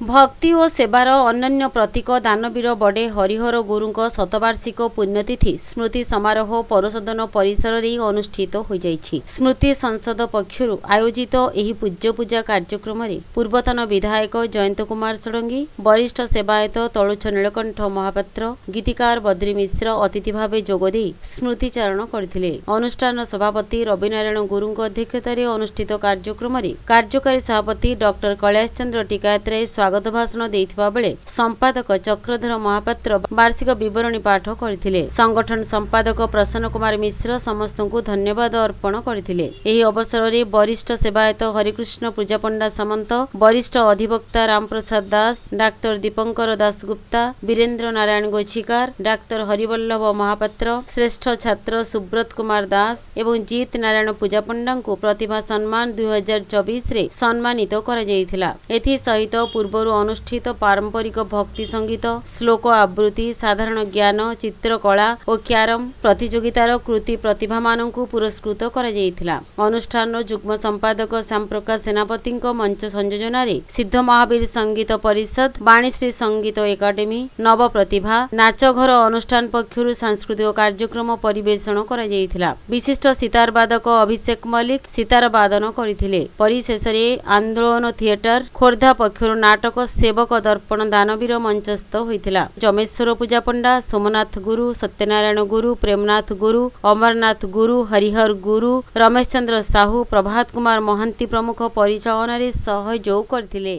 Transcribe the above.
भक्ति और सेवार अन्य प्रतीक दानवीर बड़े हरिहर गुरुंक शतवार्षिक पुण्यतिथि स्मृति समारोह पौरसदन परिसर रे अनुष्ठित हो जाइछि। स्मृति संसद पक्षरु आयोजित एही पूज्य पूजा कार्यक्रम रे पूर्वतन विधायक जयंत कुमार षडंगी, वरिष्ठ सेवायत तलुछ नीलकंठ महापात्र, गीतिकार बद्री मिश्र अतिथि भावे जोगदे स्मृतिचारण करथिले। अनुष्ठान सभापति रविनारायण गुरुंक अध्यक्षतार अनुष्ठित कार्यक्रम रे कार्यकारी सभापति डॉक्टर कैलाश चंद्र टिकायत रे स्वागत भाषण देइथिबा बेले संपादक चक्रधर महापात्र वार्षिक विवरणी पाठ करथिले। संगठन संपादक प्रसन्न कुमार मिश्र समस्तଙ୍କୁ धन्यवाद अर्पण करथिले। एही अवसर रे वरिष्ठ सेवायत हरिकृष्ण पूजा पंडा सामंत, वरिष्ठ अधिवक्ता रामप्रसाद दास, डाक्टर दीपंकर दासगुप्ता, वीरेंद्र नारायण गोछिकार, डाक्टर हरिवल्लभ महापात्र, श्रेष्ठ छात्र सुब्रत कुमार दास एवं जीत नारायण पूजा पंडा को प्रतिभा सम्मान 2024 रे सम्मानित करा जायथिला। एथि सहित पूर्व अनुष्ठित पारंपरिक भक्ति संगीत, श्लोक आवृत्ति, साधारण ज्ञान, चित्रकला और क्यारम प्रतियोगितार कृति प्रतिभा मानकु पुरस्कृत करा जायथिला। अनुष्ठान जुग्म संपादक श्याम प्रकाश सेनापति मंच संयोजन रे सिद्ध महावीर संगीत परिषद, वाणीश्री संगीत एकाडेमी, नव प्रतिभा नाचघर अनुष्ठान पक्षरु सांस्कृतिक कार्यक्रम परिवेषण करा जायथिला। विशिष्ट सितार वादक अभिषेक मल्लिक सितार वादन करथिले। परिशेष रे आंदोलन थिएटर खोर्धा पक्षरु नाटक सेवक दर्पण दानवीर मंचस्थ होइथिला। जमेश्वर पूजा पंडा, सोमनाथ गुरु, सत्यनारायण गुरु, प्रेमनाथ गुरु, अमरनाथ गुरु, हरिहर गुरु, रमेश चंद्र साहू, प्रभात कुमार महांती प्रमुख परिचालन रे सहयोग करथिले।